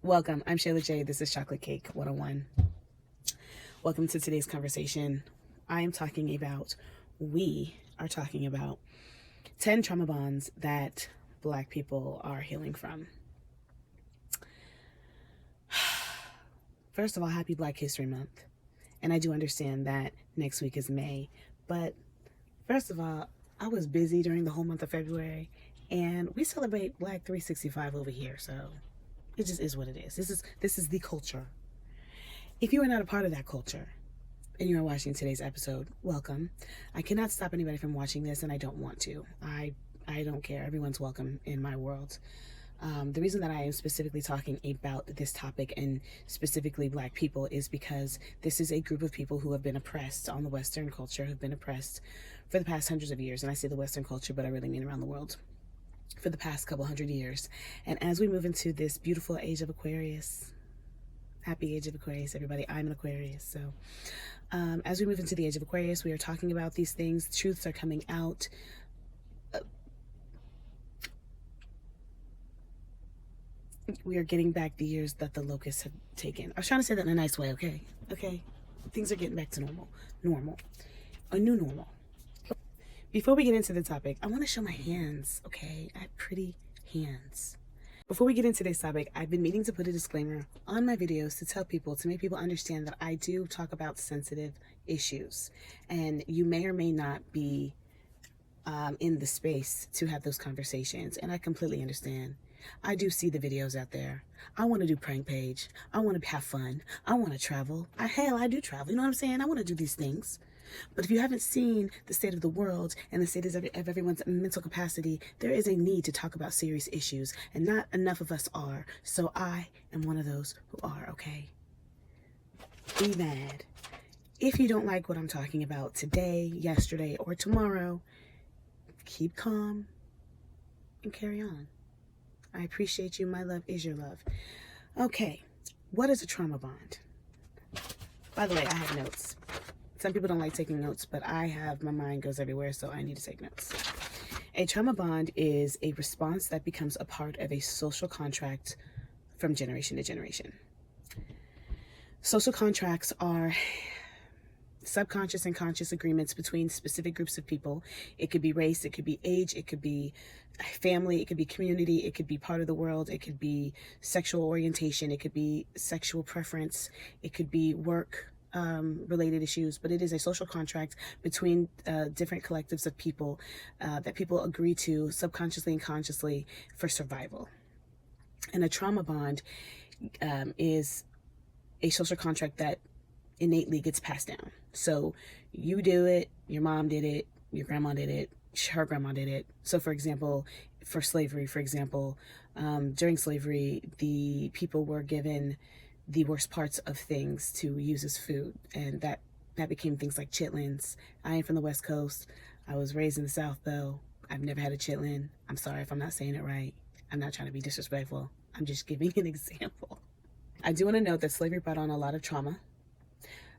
Welcome. I'm Shayla J. This is Chocolate Cake 101. Welcome to today's conversation. We are talking about 10 trauma bonds that Black people are healing from. First of all, happy Black History Month. And I do understand that next week is May. But first of all, I was busy during the whole month of February. And we celebrate Black 365 over here. So it just is what it is. This is the culture. If you are not a part of that culture and you are watching today's episode, welcome. I cannot stop anybody from watching this, and I don't want to. I don't care. Everyone's welcome in my world. The reason that I am specifically talking about this topic and specifically Black people is because this is a group of people who have been oppressed on the Western culture, who've been oppressed for the past hundreds of years. And I say the Western culture, but I really mean around the world, for the past couple hundred years. And as we move into this beautiful age of Aquarius, happy age of Aquarius, everybody. I'm an Aquarius. So as we move into the age of Aquarius, we are talking about these things. Truths are coming out. We are getting back the years that the locusts have taken. I was trying to say that in a nice way, okay? Okay? Things are getting back to normal. A new normal. Before we get into the topic, I want to show my hands, okay? I have pretty hands. Before we get into this topic, I've been meaning to put a disclaimer on my videos to make people understand that I do talk about sensitive issues. And you may or may not be in the space to have those conversations. And I completely understand. I do see the videos out there. I want to do prank page. I want to have fun. I want to travel. I do travel. You know what I'm saying? I want to do these things. But if you haven't seen the state of the world and the state of everyone's mental capacity, there is a need to talk about serious issues, and not enough of us are. So I am one of those who are, okay? Be mad. If you don't like what I'm talking about today, yesterday, or tomorrow, keep calm and carry on. I appreciate you. My love is your love. Okay, what is a trauma bond? By the way, I have notes. Some people don't like taking notes, but my mind goes everywhere, so I need to take notes. A trauma bond is a response that becomes a part of a social contract from generation to generation. Social contracts are subconscious and conscious agreements between specific groups of people. It could be race, it could be age, it could be family, it could be community, it could be part of the world, it could be sexual orientation, it could be sexual preference, it could be work related issues, but it is a social contract between different collectives of people that people agree to subconsciously and consciously for survival. And a trauma bond is a social contract that innately gets passed down. So you do it, your mom did it, your grandma did it, her grandma did it. So for example, for slavery, during slavery, the people were given the worst parts of things to use as food, and that became things like chitlins. I am from the West Coast. I was raised in the South, though. I've never had a chitlin. I'm sorry if I'm not saying it right. I'm not trying to be disrespectful. I'm just giving an example. I do want to note that slavery brought on a lot of trauma.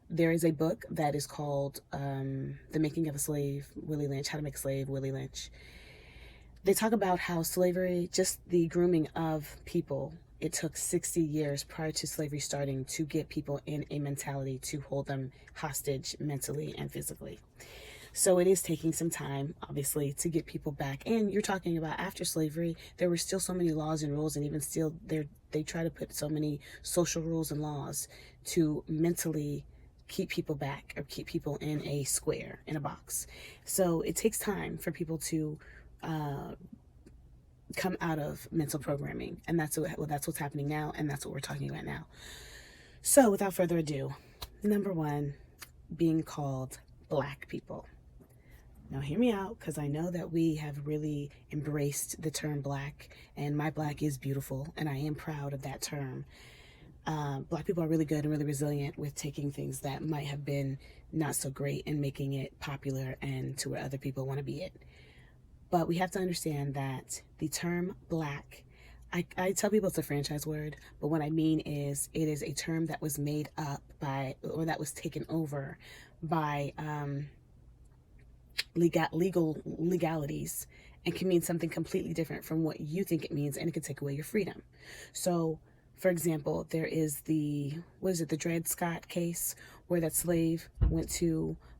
There is a book that is called The Making of a Slave, Willie Lynch, How to Make a Slave, Willie Lynch. They talk about how slavery, just the grooming of people, it took 60 years prior to slavery starting to get people in a mentality to hold them hostage mentally and physically. So it is taking some time, obviously, to get people back. And you're talking about after slavery, there were still so many laws and rules, and even still they try to put so many social rules and laws to mentally keep people back or keep people in a square, in a box. So it takes time for people to come out of mental programming, and that's what's happening now, and that's what we're talking about now. So without further ado, number one, being called Black people. Now hear me out, because I know that we have really embraced the term Black, and my Black is beautiful, and I am proud of that term. Black people are really good and really resilient with taking things that might have been not so great and making it popular and to where other people want to be it. But we have to understand that the term Black, I tell people it's a franchise word, but what I mean is it is a term that was made up by, or that was taken over by legalities, and can mean something completely different from what you think it means, and it can take away your freedom. So For example, there is the Dred Scott case, where that slave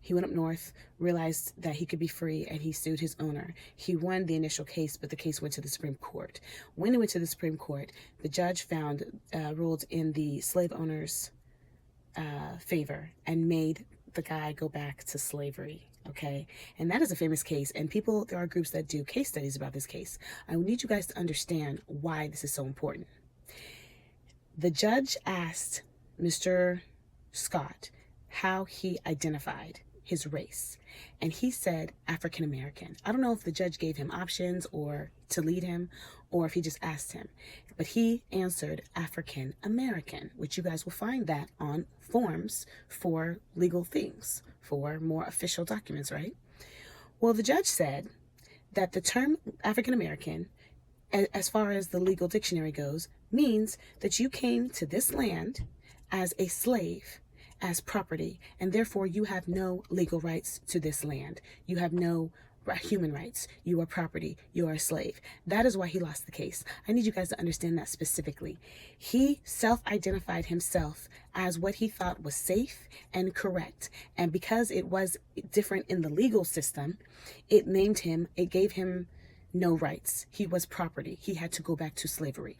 he went up north, realized that he could be free, and he sued his owner. He won the initial case, but the case went to the Supreme Court. When it went to the Supreme Court, the judge ruled in the slave owner's favor and made the guy go back to slavery. Okay, and that is a famous case, and there are groups that do case studies about this case. I need you guys to understand why this is so important. The judge asked Mr. Scott how he identified his race, and he said African American. I don't know if the judge gave him options or to lead him, or if he just asked him, but he answered African American, which you guys will find that on forms for legal things, for more official documents, right? Well, the judge said that the term African American, as far as the legal dictionary goes, means that you came to this land as a slave, as property, and therefore you have no legal rights to this land. You have no human rights. You are property. You are a slave. That is why he lost the case. I need you guys to understand that specifically. He self-identified himself as what he thought was safe and correct. And because it was different in the legal system, it gave him no rights. He was property. He had to go back to slavery.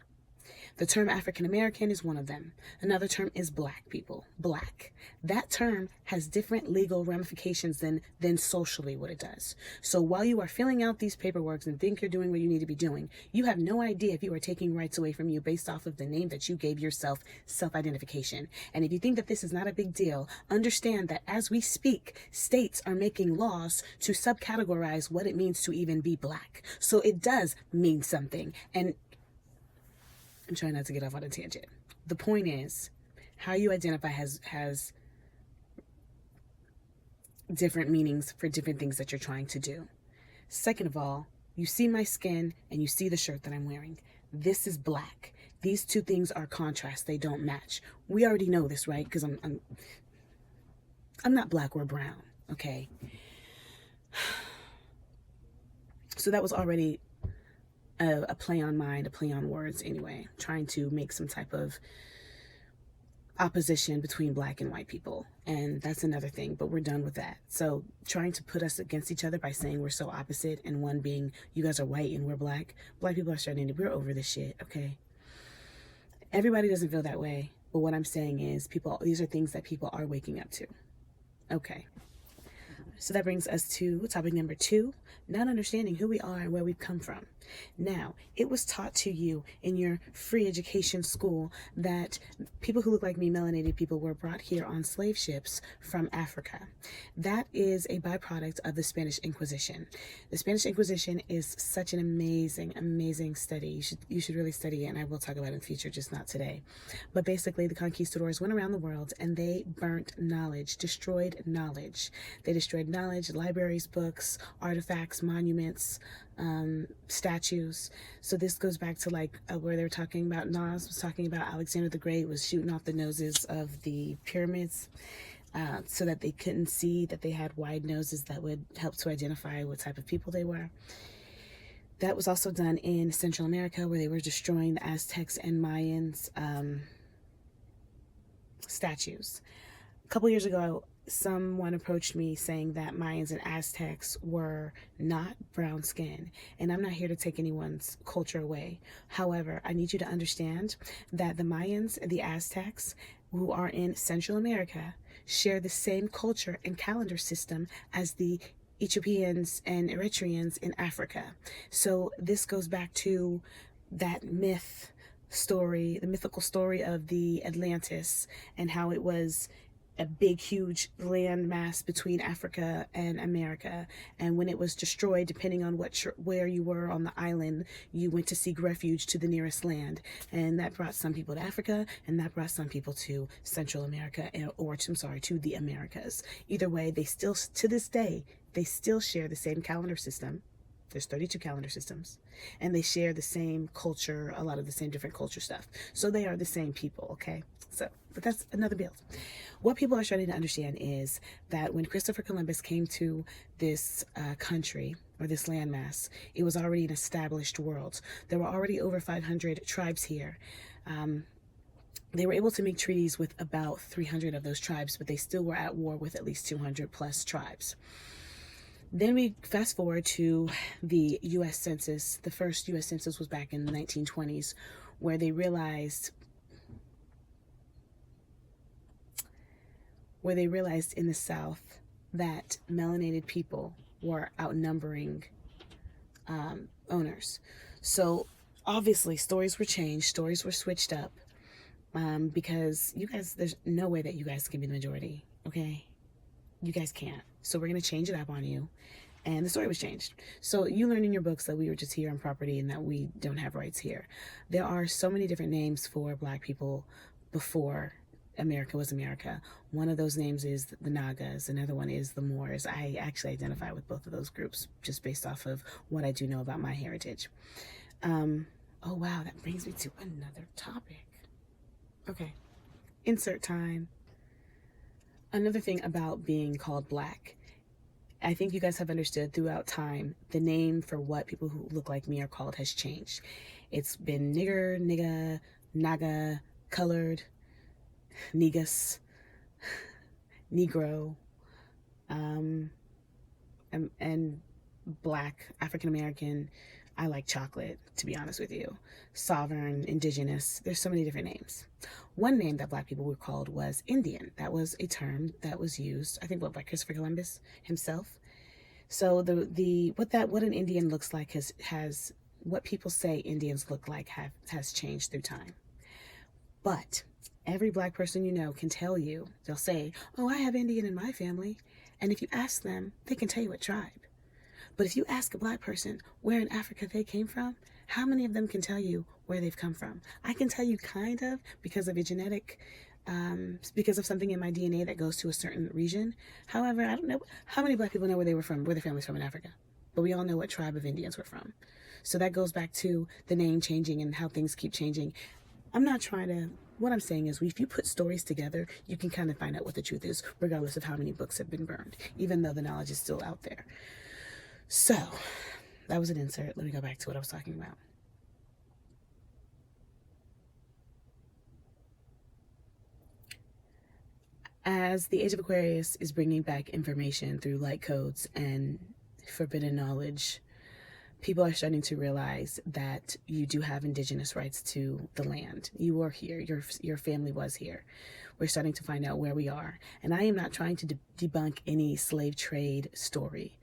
The term African American is one of them. Another term is black people. Black. That term has different legal ramifications than socially what it does. So while you are filling out these paperwork and think you're doing what you need to be doing, you have no idea if you are taking rights away from you based off of the name that you gave yourself, self-identification. And if you think that this is not a big deal, understand that as we speak, states are making laws to subcategorize what it means to even be black. So it does mean something. And I'm trying not to get off on a tangent. The point is, how you identify has different meanings for different things that you're trying to do. Second of all, you see my skin and you see the shirt that I'm wearing. This is black. These two things are contrast. They don't match. We already know this, right? Because I'm not black or brown, okay? So that was already a play on mind, a play on words anyway, trying to make some type of opposition between black and white people. And that's another thing, but we're done with that. So trying to put us against each other by saying we're so opposite, and one being you guys are white and we're black. Black people are we're over this shit, okay? Everybody doesn't feel that way, but what I'm saying is these are things that people are waking up to. Okay. So that brings us to topic number 2, not understanding who we are and where we've come from. Now, it was taught to you in your free education school that people who look like me, melanated people, were brought here on slave ships from Africa. That is a byproduct of the Spanish Inquisition. The Spanish Inquisition is such an amazing, amazing study. You should really study it, and I will talk about it in the future, just not today. But basically, the conquistadors went around the world and they burnt knowledge, destroyed knowledge. They destroyed knowledge, libraries, books, artifacts, monuments, statues. So this goes back to where they were talking about, Nas was talking about Alexander the Great was shooting off the noses of the pyramids so that they couldn't see that they had wide noses that would help to identify what type of people they were. That was also done in Central America, where they were destroying the Aztecs and Mayans statues. A couple years ago, someone approached me saying that Mayans and Aztecs were not brown skin, and I'm not here to take anyone's culture away. However, I need you to understand that the Mayans and the Aztecs, who are in Central America, share the same culture and calendar system as the Ethiopians and Eritreans in Africa. So this goes back to that the mythical story of the Atlantis, and how it was a big, huge land mass between Africa and America. And when it was destroyed, depending on where you were on the island, you went to seek refuge to the nearest land. And that brought some people to Africa, and that brought some people to Central America, to the Americas. Either way, to this day, they still share the same calendar system. There's 32 calendar systems, and they share the same culture, a lot of the same different culture stuff. So they are the same people, okay? But that's another build. What people are starting to understand is that when Christopher Columbus came to this country, or this landmass, it was already an established world. There were already over 500 tribes here. They were able to make treaties with about 300 of those tribes, but they still were at war with at least 200 plus tribes. Then we fast forward to the U.S. Census. The first U.S. Census was back in the 1920s, where they realized in the South that melanated people were outnumbering owners. So obviously stories were changed, stories were switched up, because you guys, there's no way that you guys can be the majority, okay? You guys can't. So we're going to change it up on you. And the story was changed. So you learn in your books that we were just here on property and that we don't have rights here. There are so many different names for Black people before America was America. One of those names is the Nagas. Another one is the Moors. I actually identify with both of those groups just based off of what I do know about my heritage. Oh, wow. That brings me to another topic. Okay. Insert time. Another thing about being called Black, I think you guys have understood throughout time, the name for what people who look like me are called has changed. It's been nigger, nigga, naga, colored, negus, negro, and Black, African American. I like chocolate, to be honest with you. Sovereign, indigenous, there's so many different names. One name that Black people were called was Indian. That was a term that was used, I think, by Christopher Columbus himself. So what an Indian looks like has what people say Indians look like has changed through time. But every Black person you know can tell you, they'll say, oh, I have Indian in my family. And if you ask them, they can tell you what tribe. But if you ask a Black person where in Africa they came from, how many of them can tell you where they've come from? I can tell you kind of because of a genetic, because of something in my DNA that goes to a certain region. However, I don't know how many Black people know where they were from, where their family's from in Africa. But we all know what tribe of Indians we're from. So that goes back to the name changing and how things keep changing. What I'm saying is, if you put stories together, you can kind of find out what the truth is, regardless of how many books have been burned, even though the knowledge is still out there. So, that was an insert. Let me go back to what I was talking about. As the Age of Aquarius is bringing back information through light codes and forbidden knowledge, people are starting to realize that you do have indigenous rights to the land. You were here. Your family was here. We're starting to find out where we are. And I am not trying to debunk any slave trade story.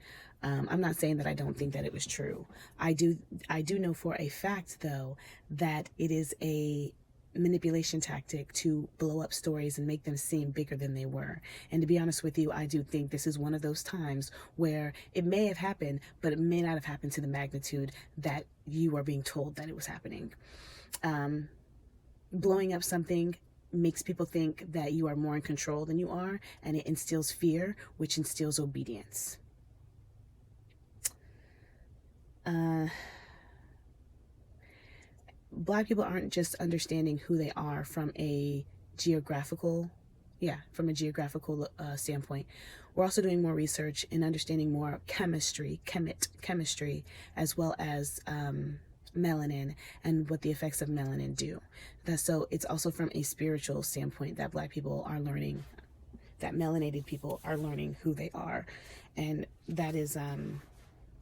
I'm not saying that I don't think that it was true. I do know for a fact, though, that it is a manipulation tactic to blow up stories and make them seem bigger than they were. And to be honest with you, I do think this is one of those times where it may have happened, but it may not have happened to the magnitude that you are being told that it was happening. Blowing up something makes people think that you are more in control than you are, and it instills fear, which instills obedience. Black people aren't just understanding who they are from a geographical standpoint. We're also doing more research and understanding more chemistry, as well as melanin and what the effects of melanin do. So it's also from a spiritual standpoint that Black people are learning, that melanated people are learning who they are, and that is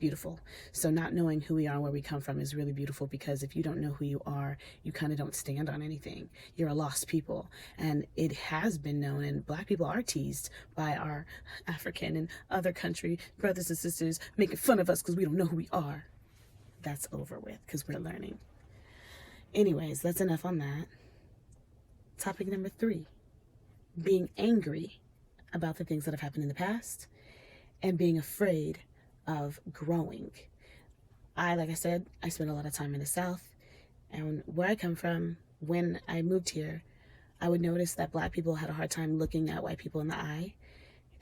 beautiful. So not knowing who we are and where we come from is really beautiful, because if you don't know who you are, you kind of don't stand on anything. You're a lost people. And it has been known, and Black people are teased by our African and other country brothers and sisters, making fun of us because we don't know who we are. That's over with because we're learning. Anyways, that's enough on that. Topic number 3, being angry about the things that have happened in the past and being afraid of growing. Like I said, I spent a lot of time in the South, and where I come from, when I moved here, I would notice that Black people had a hard time looking at white people in the eye.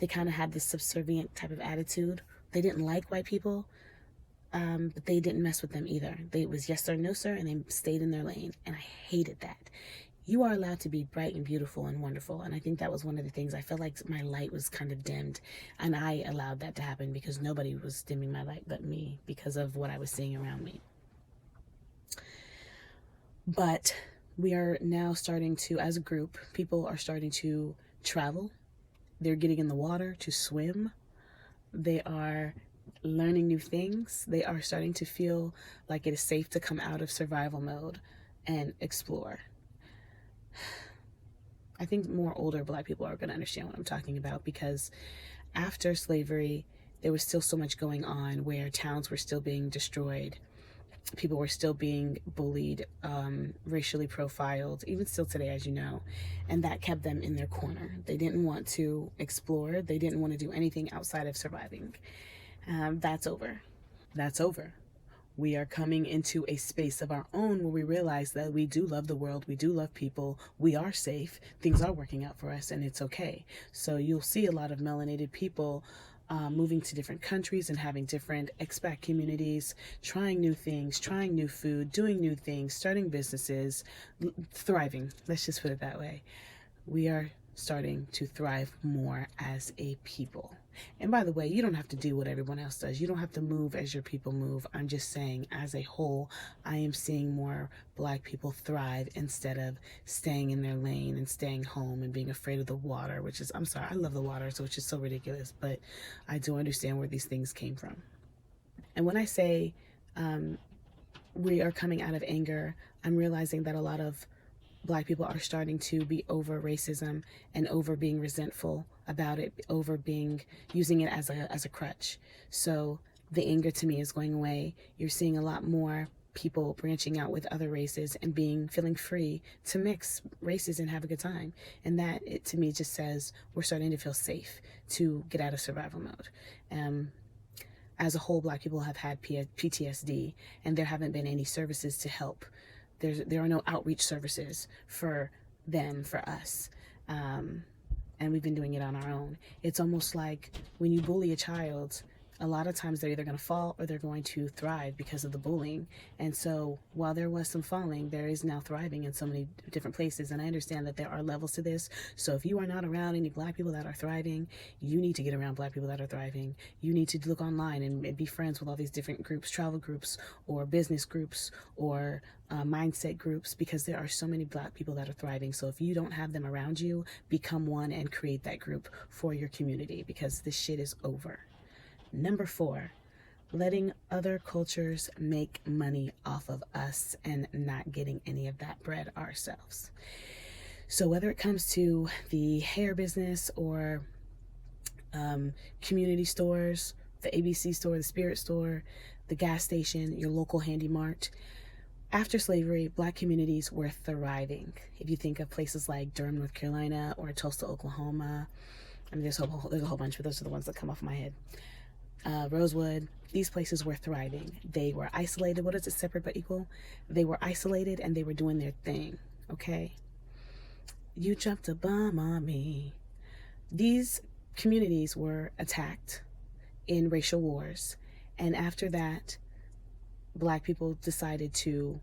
They kind of had this subservient type of attitude. They didn't like white people, but they didn't mess with them either. It was yes sir, no sir, and they stayed in their lane, and I hated that. You are allowed to be bright and beautiful and wonderful. And I think that was one of the things. I felt like my light was kind of dimmed, and I allowed that to happen because nobody was dimming my light but me because of what I was seeing around me. But We are now starting to, as a group, people are starting to travel. They're getting in the water to swim. They are learning new things. They are starting to feel like it is safe to come out of survival mode and explore. I think more older Black people are going to understand what I'm talking about, because after slavery, there was still so much going on where towns were still being destroyed. People were still being bullied, racially profiled, even still today, as you know, and that kept them in their corner. They didn't want to explore. They didn't want to do anything outside of surviving. That's over. That's over. We are coming into a space of our own where we realize that we do love the world, we do love people, we are safe, things are working out for us, and it's okay. So you'll see a lot of melanated people moving to different countries and having different expat communities, trying new things, trying new food, doing new things, starting businesses, thriving. Let's just put it that way. We are starting to thrive more as a people. And by the way, you don't have to do what everyone else does. You don't have to move as your people move. I'm just saying, as a whole, I am seeing more Black people thrive instead of staying in their lane and staying home and being afraid of the water, which is, I'm sorry, I love the water, so it's just so ridiculous, but I do understand where these things came from. And when I say we are coming out of anger, I'm realizing that a lot of Black people are starting to be over racism and over being resentful about it, over being using it as a crutch. So the anger to me is going away. You're seeing a lot more people branching out with other races and feeling free to mix races and have a good time. And that, it to me, just says we're starting to feel safe to get out of survival mode. As a whole, Black people have had PTSD, and there haven't been any services to help. There are no outreach services for them, for us. And we've been doing it on our own. It's almost like when you bully a child, a lot of times they're either going to fall or they're going to thrive because of the bullying. And so while there was some falling, there is now thriving in so many different places. And I understand that there are levels to this. So if you are not around any Black people that are thriving, you need to get around Black people that are thriving. You need to look online and be friends with all these different groups, travel groups or business groups or mindset groups, because there are so many Black people that are thriving. So if you don't have them around you, become one and create that group for your community, because this shit is over. Number 4, letting other cultures make money off of us and not getting any of that bread ourselves. So whether it comes to the hair business or community stores, the ABC store, the Spirit store, the gas station, your local handy mart, after slavery, Black communities were thriving. If you think of places like Durham, North Carolina, or Tulsa, Oklahoma, I mean, there's a whole bunch, but those are the ones that come off my head. Rosewood, these places were thriving. They were isolated. What is it, separate but equal? They were isolated and they were doing their thing, okay? You dropped a bomb on me. These communities were attacked in racial wars. And after that, Black people decided to,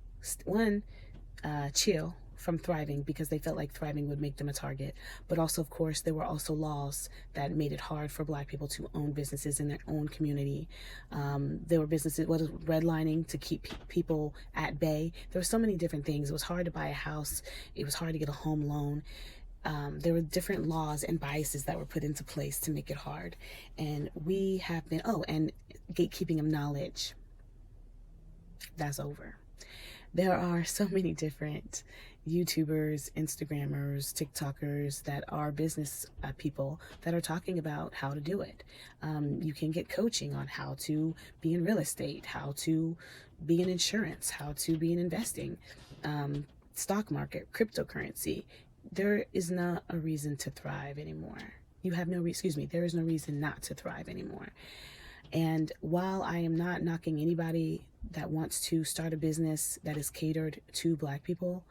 chill from thriving because they felt like thriving would make them a target. But also, of course, there were also laws that made it hard for Black people to own businesses in their own community. There were businesses, redlining to keep people at bay. There were so many different things. It was hard to buy a house. It was hard to get a home loan. There were different laws and biases that were put into place to make it hard. And we have been, and gatekeeping of knowledge. That's over. There are so many different YouTubers, Instagrammers, TikTokers that are business people that are talking about how to do it. You can get coaching on how to be in real estate, how to be in insurance, how to be in investing, stock market, cryptocurrency. There is not a reason to thrive anymore. There is no reason not to thrive anymore. And while I am not knocking anybody that wants to start a business that is catered to Black people,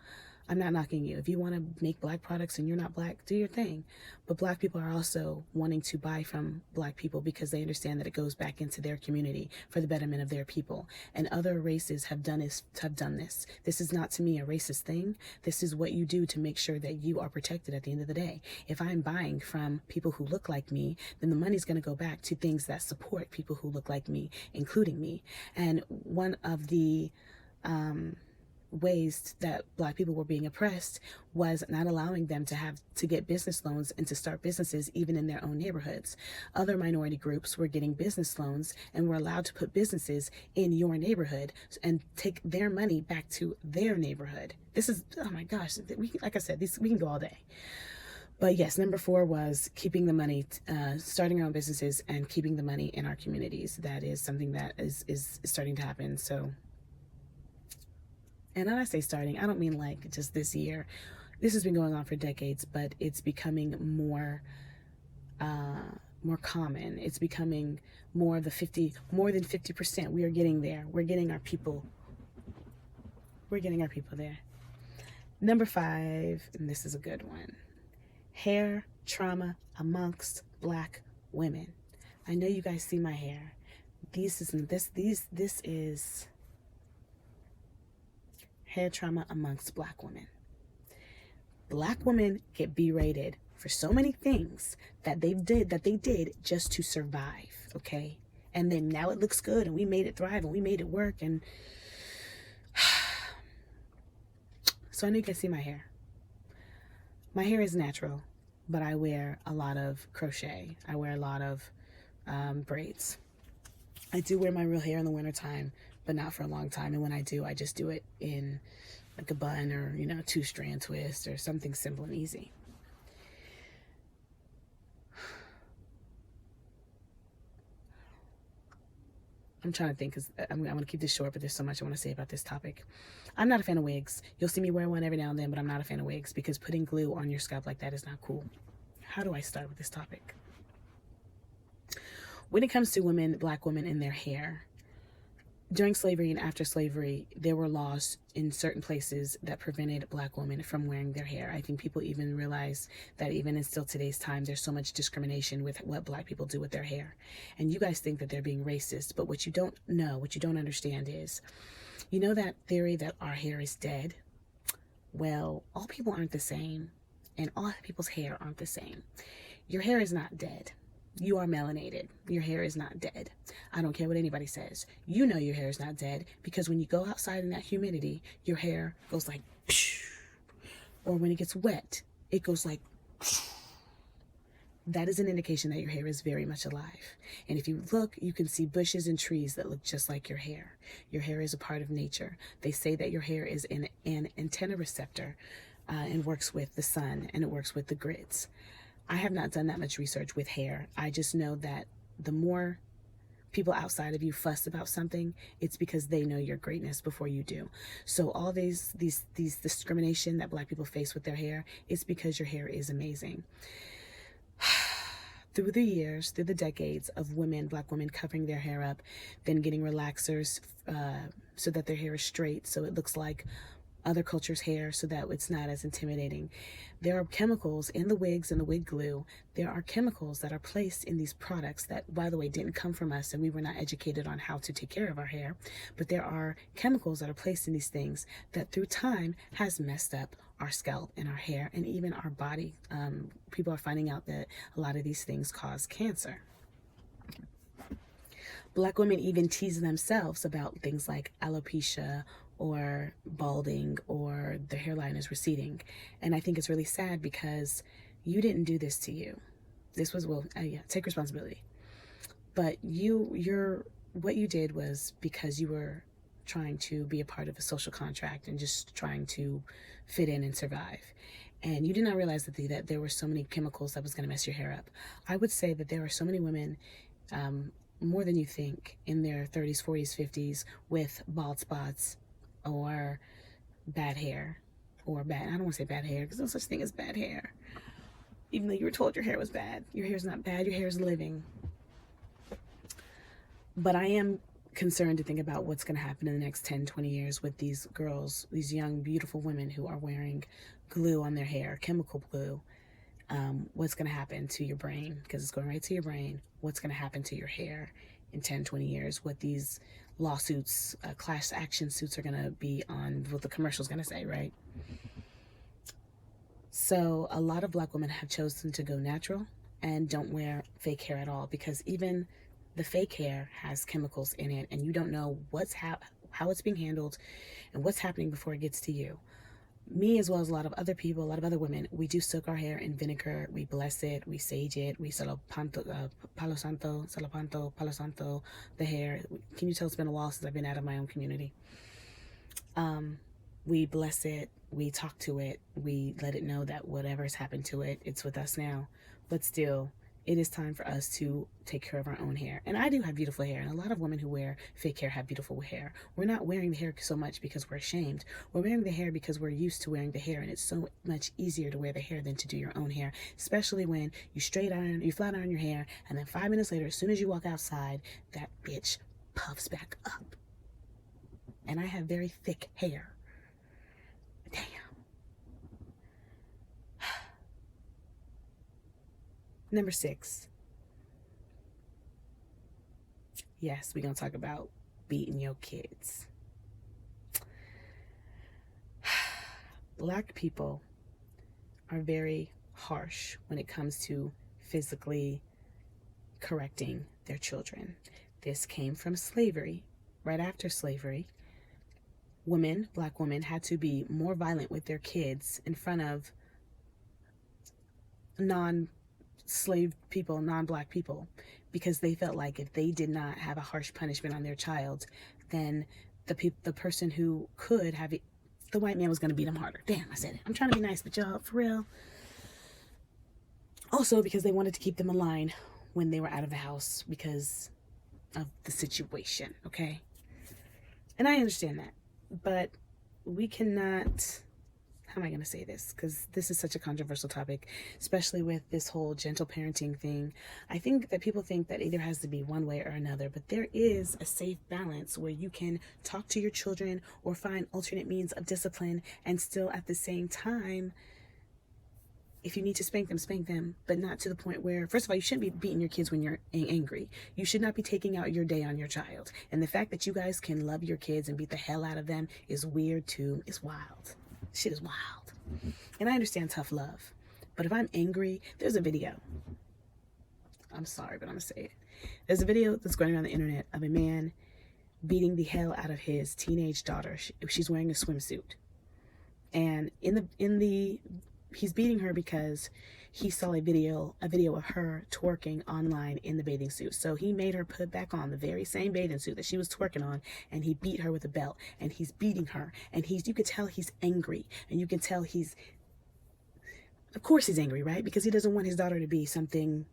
I'm not knocking you. If you want to make Black products and you're not Black, do your thing. But Black people are also wanting to buy from Black people because they understand that it goes back into their community for the betterment of their people. And other races have done this. This is not, to me, a racist thing. This is what you do to make sure that you are protected at the end of the day. If I'm buying from people who look like me, then the money's going to go back to things that support people who look like me, including me. And one of the ways that Black people were being oppressed was not allowing them to get business loans and to start businesses even in their own neighborhoods. Other minority groups were getting business loans and were allowed to put businesses in your neighborhood and take their money back to their neighborhood. This is, oh my gosh, like I said, we can go all day. But yes, number 4 was keeping the money, starting our own businesses and keeping the money in our communities. That is something that is starting to happen. So, and when I say starting, I don't mean like just this year. This has been going on for decades, but it's becoming more common. It's becoming more than 50%. We are getting there. We're getting our people there. Number 5, and this is a good one. Hair trauma amongst Black women. I know you guys see my hair. This is hair trauma amongst Black women. Black women get berated for so many things that they did just to survive, okay? And then now it looks good and we made it thrive and we made it work. And so I know you guys see my hair. My hair is natural, but I wear a lot of crochet. I wear a lot of braids. I do wear my real hair in the wintertime, but not for a long time. And when I do, I just do it in like a bun or, 2-strand twist or something simple and easy. I'm trying to think because I'm going to keep this short, but there's so much I want to say about this topic. I'm not a fan of wigs. You'll see me wear one every now and then, but I'm not a fan of wigs because putting glue on your scalp like that is not cool. How do I start with this topic? When it comes to women, Black women and their hair, during slavery and after slavery, there were laws in certain places that prevented Black women from wearing their hair. I think people even realize that even in still today's time, there's so much discrimination with what Black people do with their hair. And you guys think that they're being racist, but what you don't know, what you don't understand is, that theory that our hair is dead? Well, all people aren't the same, and all people's hair aren't the same. Your hair is not dead. You are melanated. Your hair is not dead. I don't care what anybody says. You know your hair is not dead because when you go outside in that humidity, your hair goes like, psh, or when it gets wet, it goes like, psh. That is an indication that your hair is very much alive. And if you look, you can see bushes and trees that look just like your hair. Your hair is a part of nature. They say that your hair is an antenna receptor and works with the sun and it works with the grids. I have not done that much research with hair. I just know that the more people outside of you fuss about something, it's because they know your greatness before you do. So all these discrimination that Black people face with their hair, it's because your hair is amazing. Through the years, through the decades of Black women covering their hair up, then getting relaxers so that their hair is straight, so it looks like other cultures' hair so that it's not as intimidating. There are chemicals in the wigs and the wig glue. There are chemicals that are placed in these products that, by the way, didn't come from us and we were not educated on how to take care of our hair. But there are chemicals that are placed in these things that through time has messed up our scalp and our hair and even our body. People are finding out that a lot of these things cause cancer. Black women even tease themselves about things like alopecia or balding or the hairline is receding. And I think it's really sad because you didn't do this to you. This was, take responsibility. But what you did was because you were trying to be a part of a social contract and just trying to fit in and survive. And you did not realize that there were so many chemicals that was going to mess your hair up. I would say that there are so many women, more than you think, in their 30s, 40s, 50s with bald spots, or bad hair, I don't want to say bad hair because there's no such thing as bad hair. Even though you were told your hair was bad. Your hair's not bad, your hair is living. But I am concerned to think about what's going to happen in the next 10, 20 years with these girls, these young, beautiful women who are wearing glue on their hair, chemical glue. What's going to happen to your brain? Because it's going right to your brain. What's going to happen to your hair in 10, 20 years? What these lawsuits, class action suits are going to be on, what the commercial's going to say, right? So a lot of Black women have chosen to go natural and don't wear fake hair at all because even the fake hair has chemicals in it and you don't know how it's being handled and what's happening before it gets to you. Me, as well as a lot of other people, a lot of other women, we do soak our hair in vinegar, we bless it, we sage it, we palo santo, the hair. Can you tell it's been a while since I've been out of my own community? We bless it, we talk to it, we let it know that whatever's happened to it, it's with us now. But still, it is time for us to take care of our own hair. And I do have beautiful hair, and a lot of women who wear fake hair have beautiful hair. We're not wearing the hair so much because we're ashamed. We're wearing the hair because we're used to wearing the hair, and it's so much easier to wear the hair than to do your own hair, especially when you flat iron your hair, and then 5 minutes later, as soon as you walk outside, that bitch puffs back up. And I have very thick hair. Damn. Number 6. Yes, we're going to talk about beating your kids. Black people are very harsh when it comes to physically correcting their children. This came from slavery. Right after slavery, black women had to be more violent with their kids in front of non-slave people, non-black people, because they felt like if they did not have a harsh punishment on their child, then the person who could have it, the white man was going to beat them harder. Damn, I said it. I'm trying to be nice, but y'all, for real. Also, because they wanted to keep them aligned when they were out of the house because of the situation, okay? And I understand that, but we cannot, how am I going to say this? Because this is such a controversial topic, especially with this whole gentle parenting thing. I think that people think that either has to be one way or another, but there is a safe balance where you can talk to your children or find alternate means of discipline and still at the same time, if you need to spank them, but not to the point where, first of all, you shouldn't be beating your kids when you're angry. You should not be taking out your day on your child. And the fact that you guys can love your kids and beat the hell out of them is weird too. It's wild. Shit is wild. And I understand tough love. But if I'm angry, there's a video. I'm sorry, but I'm going to say it. There's a video that's going around the internet of a man beating the hell out of his teenage daughter. She's wearing a swimsuit. And he's beating her because he saw a video of her twerking online in the bathing suit. So he made her put back on the very same bathing suit that she was twerking on, and he beat her with a belt, and he's beating her, and you could tell he's angry, and you can tell of course he's angry, right? Because he doesn't want his daughter to be something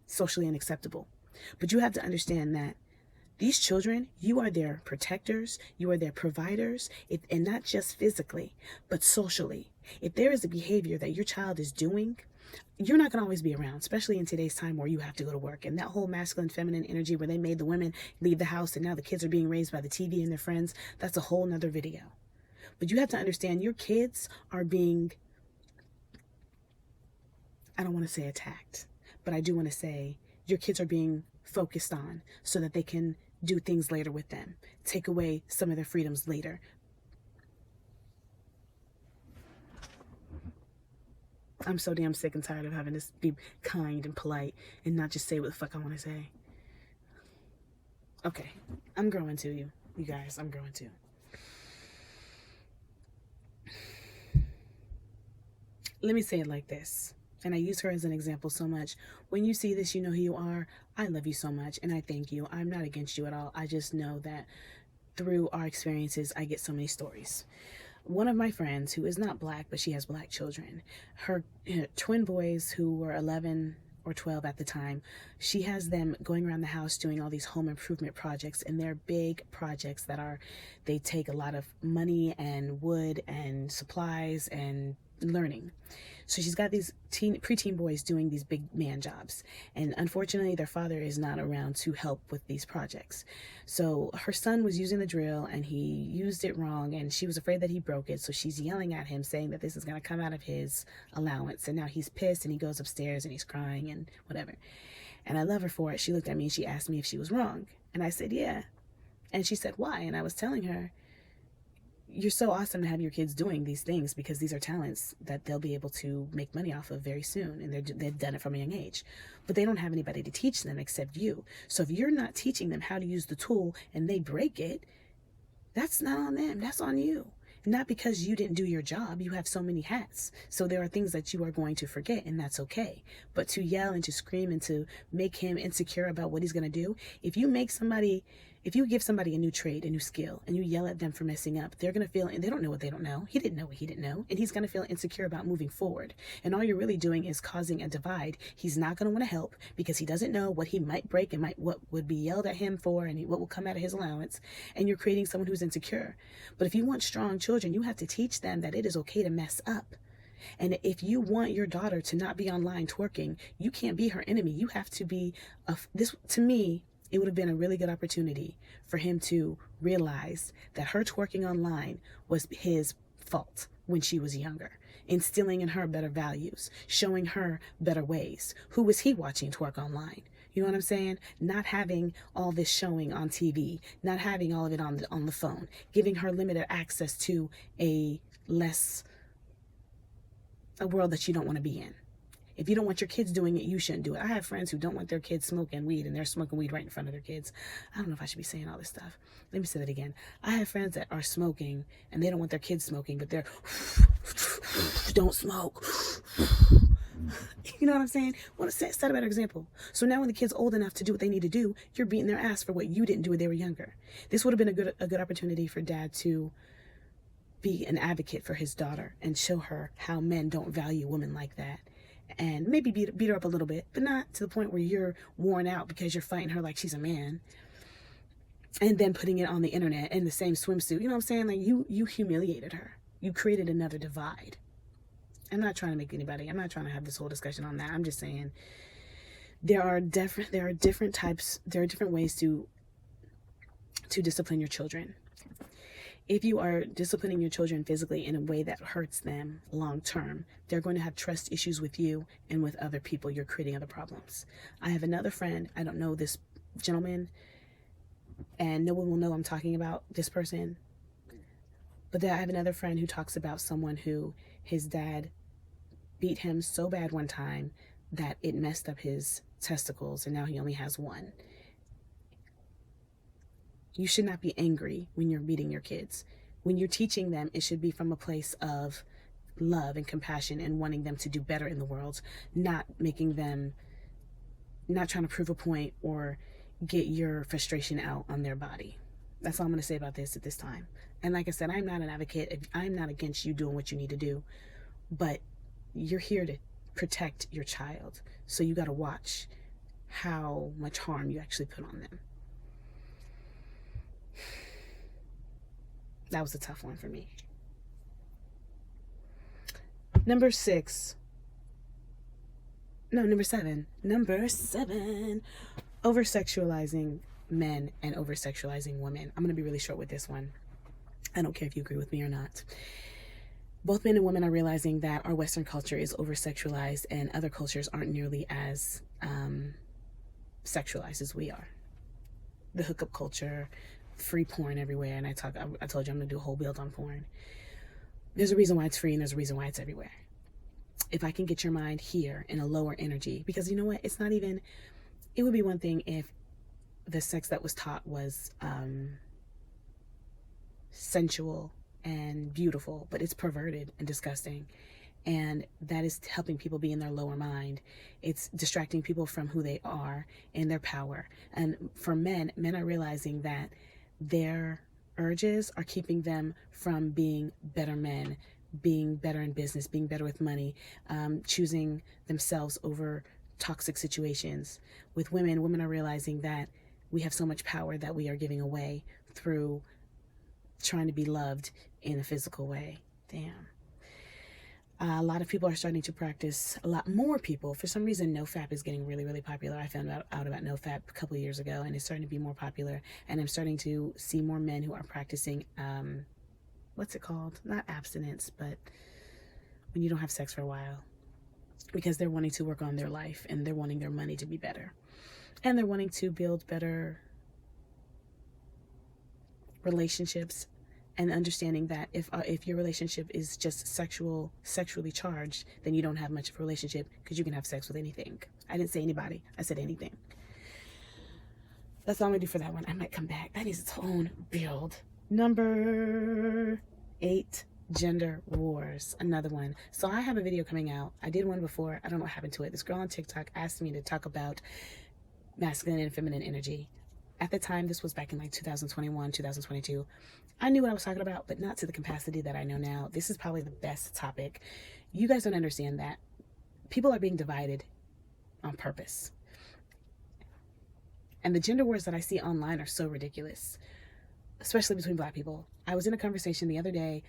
socially unacceptable. But you have to understand that these children, you are their protectors, you are their providers, and not just physically, but socially. If there is a behavior that your child is doing, you're not going to always be around, especially in today's time where you have to go to work. And that whole masculine, feminine energy where they made the women leave the house and now the kids are being raised by the TV and their friends, that's a whole nother video. But you have to understand your kids are being, I don't want to say attacked, but I do want to say your kids are being focused on so that they can do things later with them, take away some of their freedoms later. I'm so damn sick and tired of having to be kind and polite and not just say what the fuck I want to say. Okay, I'm growing to you guys, I'm growing to. Let me say it like this. And I use her as an example so much. When you see this, you know who you are. I love you so much, and I thank you. I'm not against you at all. I just know that through our experiences, I get so many stories. One of my friends, who is not black, but she has black children, her twin boys who were 11 or 12 at the time, she has them going around the house doing all these home improvement projects, and they're big projects they take a lot of money and wood and supplies and learning. So she's got these preteen boys doing these big man jobs, and unfortunately their father is not around to help with these projects. So her son was using the drill and he used it wrong, and she was afraid that he broke it, so she's yelling at him saying that this is going to come out of his allowance, and now he's pissed and he goes upstairs and he's crying and whatever. And I love her for it. She looked at me and she asked me if she was wrong, and I said yeah. And she said why? And I was telling her, you're so awesome to have your kids doing these things because these are talents that they'll be able to make money off of very soon, and they've done it from a young age, but they don't have anybody to teach them except you. So if you're not teaching them how to use the tool and they break it, That's not on them. That's on you. Not because you didn't do your job. You have so many hats. So there are things that you are going to forget, and that's okay. But to yell and to scream and to make him insecure about what he's going to do, if you give somebody a new trade, a new skill, and you yell at them for messing up, they're going to feel, and they don't know what they don't know. He didn't know what he didn't know. And he's going to feel insecure about moving forward. And all you're really doing is causing a divide. He's not going to want to help because he doesn't know what he might break and what would be yelled at him for and what will come out of his allowance. And you're creating someone who's insecure. But if you want strong children, you have to teach them that it is okay to mess up. And if you want your daughter to not be online twerking, you can't be her enemy. You have to be to me, it would have been a really good opportunity for him to realize that her twerking online was his fault when she was younger, instilling in her better values, showing her better ways. Who was he watching twerk online? You know what I'm saying? Not having all this showing on TV, not having all of it on the phone, giving her limited access to a world that you don't want to be in. If you don't want your kids doing it, you shouldn't do it. I have friends who don't want their kids smoking weed, and they're smoking weed right in front of their kids. I don't know if I should be saying all this stuff. Let me say that again. I have friends that are smoking, and they don't want their kids smoking, but they're, don't smoke. You know what I'm saying? Well, set a better example. So now when the kid's old enough to do what they need to do, you're beating their ass for what you didn't do when they were younger. This would have been a good opportunity for dad to be an advocate for his daughter and show her how men don't value women like that. And maybe beat her up a little bit, but not to the point where you're worn out because you're fighting her like she's a man. And then putting it on the internet in the same swimsuit. You know what I'm saying? Like you humiliated her. You created another divide. I'm not trying to I'm not trying to have this whole discussion on that. I'm just saying there are different ways to discipline your children. If you are disciplining your children physically in a way that hurts them long term, they're going to have trust issues with you and with other people. You're creating other problems. I have another friend, I don't know this gentleman, and no one will know I'm talking about this person, but I have another friend who talks about someone who his dad beat him so bad one time that it messed up his testicles, and now he only has one. You should not be angry when you're beating your kids. When you're teaching them, it should be from a place of love and compassion and wanting them to do better in the world, not trying to prove a point or get your frustration out on their body. That's all I'm going to say about this at this time. And like I said, I'm not an advocate. I'm not against you doing what you need to do, but you're here to protect your child. So you got to watch how much harm you actually put on them. That was a tough one for me. Number 7. Oversexualizing men and oversexualizing women. I'm going to be really short with this one. I don't care if you agree with me or not. Both men and women are realizing that our Western culture is oversexualized and other cultures aren't nearly as sexualized as we are. The hookup culture, free porn everywhere, and I told you I'm going to do a whole build on porn. There's a reason why it's free, and there's a reason why it's everywhere. If I can get your mind here in a lower energy, because you know what, it would be one thing if the sex that was taught was sensual and beautiful, but it's perverted and disgusting, and that is helping people be in their lower mind. It's distracting people from who they are and their power. And for men are realizing that their urges are keeping them from being better men, being better in business, being better with money, choosing themselves over toxic situations. With women are realizing that we have so much power that we are giving away through trying to be loved in a physical way. Damn. A lot of people are starting to practice, a lot more people. For some reason, NoFap is getting really, really popular. I found out about NoFap a couple of years ago, and it's starting to be more popular. And I'm starting to see more men who are practicing, what's it called? Not abstinence, but when you don't have sex for a while. Because they're wanting to work on their life, and they're wanting their money to be better. And they're wanting to build better relationships, and understanding that if your relationship is just sexually charged, then you don't have much of a relationship, because you can have sex with anything. I didn't say anybody. I said anything. That's all I'm going to do for that one. I might come back. That needs its own build. Number 8, gender wars. Another one. So I have a video coming out. I did one before. I don't know what happened to it. This girl on TikTok asked me to talk about masculine and feminine energy. At the time, this was back in like 2021, 2022. I knew what I was talking about, but not to the capacity that I know now. This is probably the best topic. You guys don't understand that people are being divided on purpose. And the gender wars that I see online are so ridiculous, especially between Black people. I was in a conversation the other day.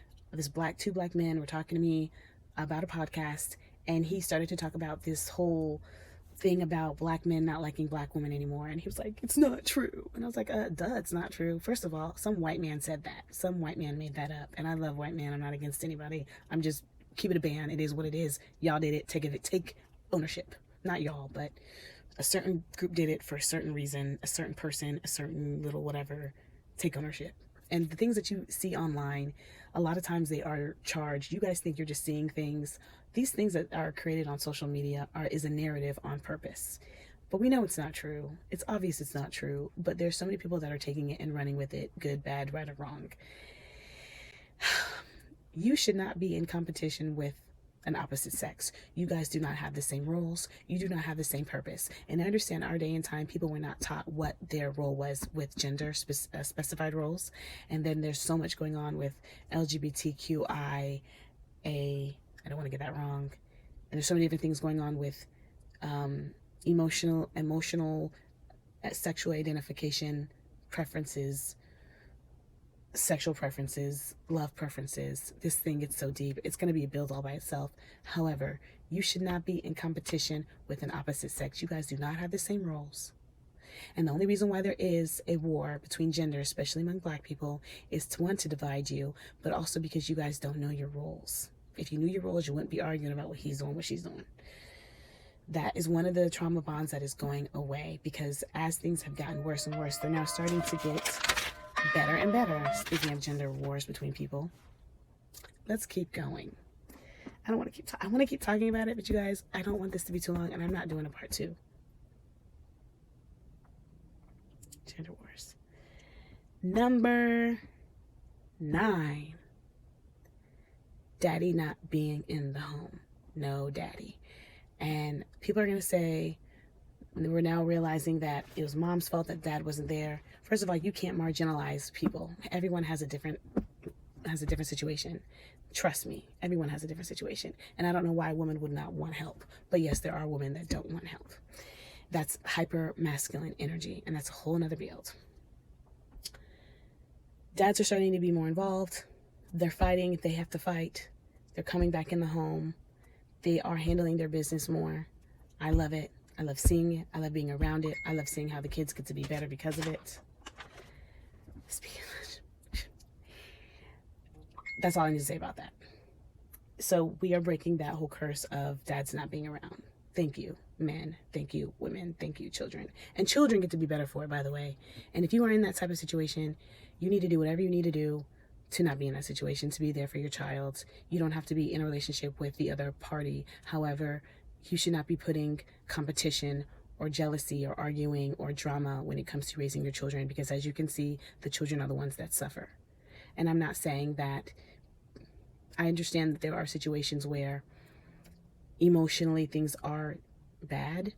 Two black men were talking to me about a podcast, and he started to talk about this whole thing about Black men not liking Black women anymore. And he was like, it's not true. And I was like, duh, it's not true. First of all, some white man said that. Some white man made that up. And I love white men. I'm not against anybody. I'm just keep it a band. It is what it is. Y'all did it. Take ownership. Not y'all, but a certain group did it for a certain reason, a certain person, a certain little whatever. Take ownership. And the things that you see online, a lot of times they are charged. You guys think you're just seeing things. These things that are created on social media is a narrative on purpose. But we know it's not true. It's obvious it's not true. But there's so many people that are taking it and running with it, good, bad, right, or wrong. You should not be in competition with an opposite sex. You guys do not have the same roles. You do not have the same purpose. And I understand our day and time, people were not taught what their role was with gender specified roles. And then there's so much going on with LGBTQIA. I don't want to get that wrong. And there's so many different things going on with emotional, sexual identification, preferences, sexual preferences, love preferences. This thing gets so deep. It's going to be a build all by itself. However, you should not be in competition with an opposite sex. You guys do not have the same roles. And the only reason why there is a war between genders, especially among Black people, is to divide you, but also because you guys don't know your roles. If you knew your roles, you wouldn't be arguing about what he's doing, what she's doing. That is one of the trauma bonds that is going away, because as things have gotten worse and worse, they're now starting to get better and better. Speaking of gender wars between people, let's keep going. I want to keep talking about it, but you guys, I don't want this to be too long, and I'm not doing a part 2. Gender wars. Number 9. Daddy not being in the home. No daddy. And people are going to say, we're now realizing that it was mom's fault that dad wasn't there. First of all, you can't marginalize people. Everyone has a different situation. Trust me, everyone has a different situation. And I don't know why women would not want help. But yes, there are women that don't want help. That's hyper masculine energy, and that's a whole nother build. Dads are starting to be more involved. They're fighting if they have to fight. They're coming back in the home. They are handling their business more. I love it. I love seeing it. I love being around it. I love seeing how the kids get to be better because of it. That's all I need to say about that. So we are breaking that whole curse of dads not being around. Thank you, men. Thank you, women. Thank you, children. And children get to be better for it, by the way. And if you are in that type of situation, you need to do whatever you need to do to not be in that situation, to be there for your child. You don't have to be in a relationship with the other party. However, you should not be putting competition or jealousy or arguing or drama when it comes to raising your children, because as you can see, the children are the ones that suffer. And I'm not saying that, I understand that there are situations where emotionally things are bad,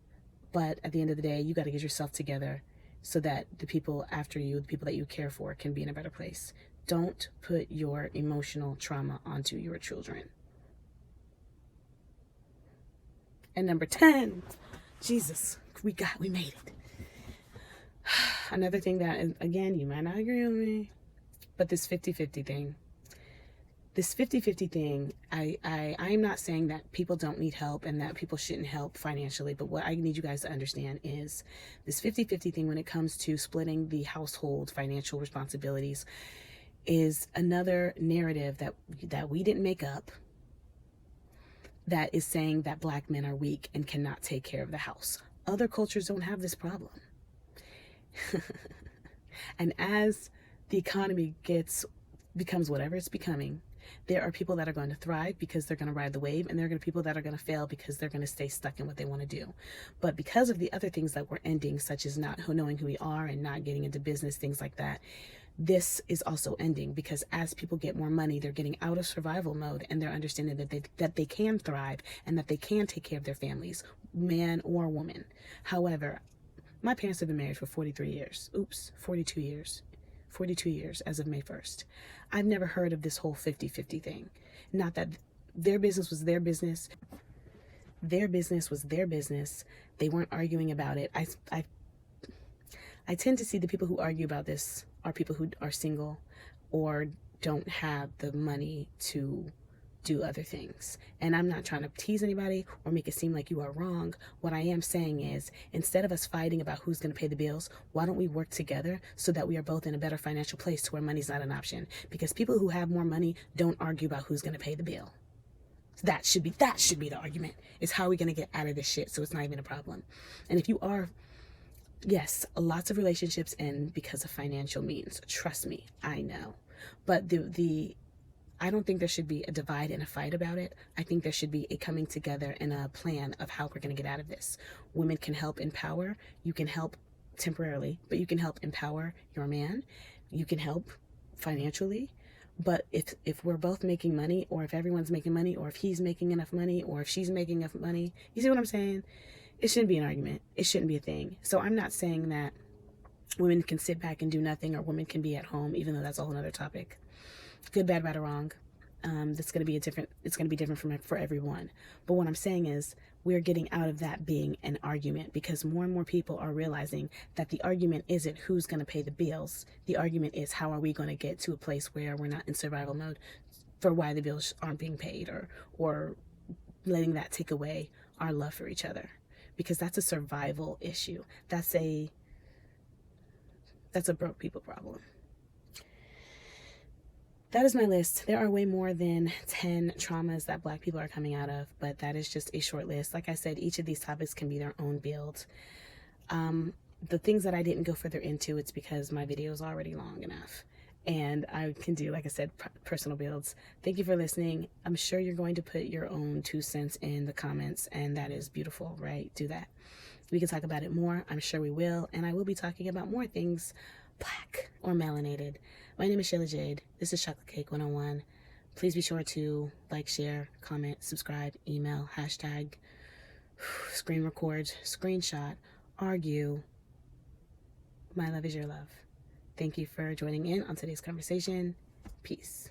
but at the end of the day, you got to get yourself together so that the people after you, the people that you care for, can be in a better place. Don't put your emotional trauma onto your children. And number 10, Jesus, we made it. Another thing that, again, you might not agree with me, but this 50-50 thing. This 50-50 thing, I'm not saying that people don't need help and that people shouldn't help financially, but what I need you guys to understand is this 50-50 thing when it comes to splitting the household financial responsibilities is another narrative that we didn't make up, that is saying that Black men are weak and cannot take care of the house. Other cultures don't have this problem. And as the economy becomes whatever it's becoming, there are people that are going to thrive because they're going to ride the wave, and there are going to be people that are going to fail because they're going to stay stuck in what they want to do. But because of the other things that we're ending, such as not knowing who we are and not getting into business, things like that, this is also ending, because as people get more money, they're getting out of survival mode, and they're understanding that they can thrive and that they can take care of their families, man or woman. However, my parents have been married for 43 years. Oops, 42 years. 42 years as of May 1st. I've never heard of this whole 50-50 thing. Not that their business was their business. Their business was their business. They weren't arguing about it. I tend to see the people who argue about this are people who are single or don't have the money to do other things. And I'm not trying to tease anybody or make it seem like you are wrong. What I am saying is, instead of us fighting about who's going to pay the bills, why don't we work together so that we are both in a better financial place to where money's not an option? Because people who have more money don't argue about who's going to pay the bill. That should be the argument, is how are we going to get out of this shit so it's not even a problem. And if you are, yes, lots of relationships end because of financial means. Trust me, I know. But I don't think there should be a divide and a fight about it. I think there should be a coming together and a plan of how we're going to get out of this. Women can help empower. You can help temporarily, but you can help empower your man. You can help financially. But if we're both making money, or if everyone's making money, or if he's making enough money, or if she's making enough money, you see what I'm saying? It shouldn't be an argument. It shouldn't be a thing. So I'm not saying that women can sit back and do nothing, or women can be at home, even though that's a whole other topic. Good, bad, right, or wrong. It's going to be different for everyone. But what I'm saying is, we're getting out of that being an argument, because more and more people are realizing that the argument isn't who's going to pay the bills. The argument is, how are we going to get to a place where we're not in survival mode for why the bills aren't being paid, or letting that take away our love for each other, because that's a survival issue. That's a broke people problem. That is my list. There are way more than 10 traumas that Black people are coming out of, but that is just a short list. Like I said, each of these topics can be their own build. The things that I didn't go further into, it's because my video is already long enough. And I can do, like I said, personal builds. Thank you for listening. I'm sure you're going to put your own 2 cents in the comments, and that is beautiful, right? Do that. We can talk about it more. I'm sure we will. And I will be talking about more things Black or melanated. My name is Shayla Jade. This is Chocolate Cake 101. Please be sure to like, share, comment, subscribe, email, hashtag, screen record, screenshot, argue. My love is your love. Thank you for joining in on today's conversation. Peace.